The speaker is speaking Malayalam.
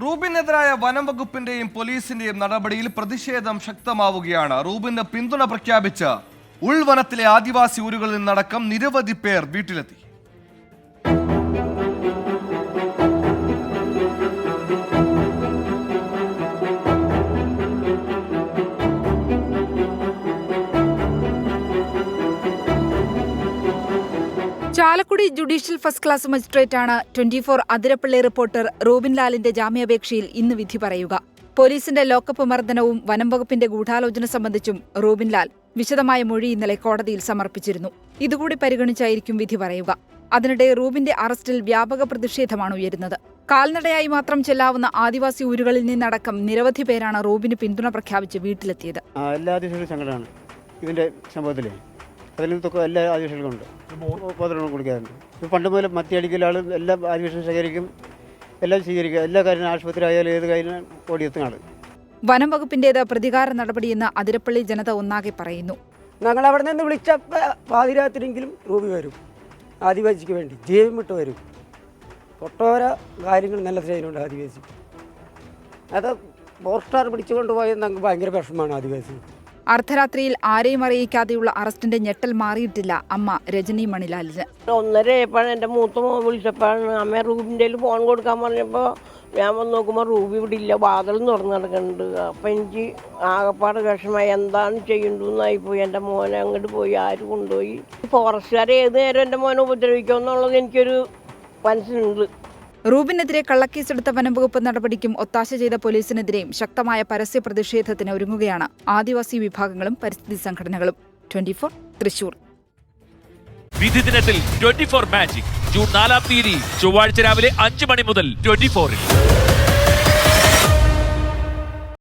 റൂബിനെതിരായ വനം വകുപ്പിന്റെയും പോലീസിന്റെയും നടപടിയിൽ പ്രതിഷേധം ശക്തമാവുകയാണ്. റൂബിന് പിന്തുണ പ്രഖ്യാപിച്ച് ഉൾവനത്തിലെ ആദിവാസി ഊരുകളിൽ നിന്നടക്കം നിരവധി പേർ വീട്ടിലെത്തി. ചാലക്കുടി ജുഡീഷ്യൽ ഫസ്റ്റ് ക്ലാസ് മജിസ്ട്രേറ്റാണ് 24 അതിരപ്പള്ളി റിപ്പോർട്ടർ റൂബിൻ ലാലിന്റെ ജാമ്യാപേക്ഷയിൽ ഇന്ന് വിധി പറയുക. പോലീസിന്റെ ലോക്കപ്പ് മർദ്ദനവും വനം വകുപ്പിന്റെ ഗൂഢാലോചന സംബന്ധിച്ചും റൂബിൻ ലാൽ വിശദമായ മൊഴി ഇന്നലെ കോടതിയിൽ സമർപ്പിച്ചിരുന്നു. ഇതുകൂടി പരിഗണിച്ചായിരിക്കും വിധി പറയുക. അതിനിടെ റൂബിന്റെ അറസ്റ്റിൽ വ്യാപക പ്രതിഷേധമാണ് ഉയരുന്നത്. കാൽനടയായി മാത്രം ചെല്ലാവുന്ന ആദിവാസി ഊരുകളിൽ നിന്നടക്കം നിരവധി പേരാണ് റൂബിന് പിന്തുണ പ്രഖ്യാപിച്ച് വീട്ടിലെത്തിയത്. എല്ലാ ആദിവാസികളും സങ്കടമാണ് ഇതിന്റെ സംഭവത്തിലെ. അതിലൊക്കെ എല്ലാ ആദിവാസികളും ഉണ്ട്, ഉപദ്രവം കൊടുക്കാറുണ്ട്. ഇപ്പോൾ പണ്ട് മുതൽ മത്തിയടിക്കലാളും എല്ലാ ആദിവാസികളും ശേഖരിക്കും, എല്ലാം സ്വീകരിക്കുക, എല്ലാ കാര്യവും ആശുപത്രി ആയാലും ഏത് കാര്യം ഓടിയെത്തുന്നതാണ്. വനം വകുപ്പിന്റേത് പ്രതികാര നടപടിയെന്ന് അതിരപ്പള്ളി ജനത ഒന്നാകെ പറയുന്നു. ഞങ്ങൾ അവിടെ നിന്ന് വിളിച്ച പാതിരാത്രിയെങ്കിലും റൂബി വരും, ആദിവാസിക്ക് വേണ്ടി ജീവൻ വിട്ട് വരും. ഒട്ടോര കാര്യങ്ങൾ നല്ല ചെയ്യുന്നുണ്ട് ആദിവാസി. അത് പോസ്റ്റാർ പിടിച്ചുകൊണ്ട് പോയത് ഞങ്ങൾക്ക് ഭയങ്കര വിഷമമാണ് ആദിവാസി. അർദ്ധരാത്രിയിൽ ആരെയും അറിയിക്കാതെയുള്ള അറസ്റ്റിന്റെ ഞെട്ടൽ മാറിയിട്ടില്ല അമ്മ രജനി മണിലാലിന്. 1:30 എൻ്റെ മൂത്ത മോൻ വിളിച്ചപ്പോഴാണ് അമ്മ റൂബിൻ്റെ ഫോൺ കൊടുക്കാൻ പറഞ്ഞപ്പോൾ ഞാൻ വന്ന് നോക്കുമ്പോൾ റൂബി ഇവിടെ ഇല്ല, വാതിൽ തുറന്ന് നടക്കുന്നുണ്ട്. അപ്പം എനിക്ക് ആകപ്പാട് വിഷമമായി, എന്താണ് ചെയ്യേണ്ടതെന്നായിപ്പോയി. എൻ്റെ മോനെ അങ്ങോട്ട് പോയി, ആര് കൊണ്ടുപോയി? ഫോറസ്റ്റുകാർ ഏത് നേരം എൻ്റെ മോനെ ഉപദ്രവിക്കുമെന്നുള്ളത് എനിക്കൊരു മനസ്സിലുണ്ട്. റൂബിനെതിരെ കള്ളക്കേസെടുത്ത വനംവകുപ്പ് നടപടിക്കും ഒത്താശ ചെയ്ത പോലീസിനെതിരെയും ശക്തമായ പരസ്യ പ്രതിഷേധത്തിന് ഒരുങ്ങുകയാണ് ആദിവാസി വിഭാഗങ്ങളും പരിസ്ഥിതി സംഘടനകളും. 24 തൃശൂർ. വിധി ദിനത്തിൽ 24 മാജിക് ജൂൺ 4 ചൊവ്വാഴ്ച രാവിലെ 5 മണി മുതൽ 24-ൽ.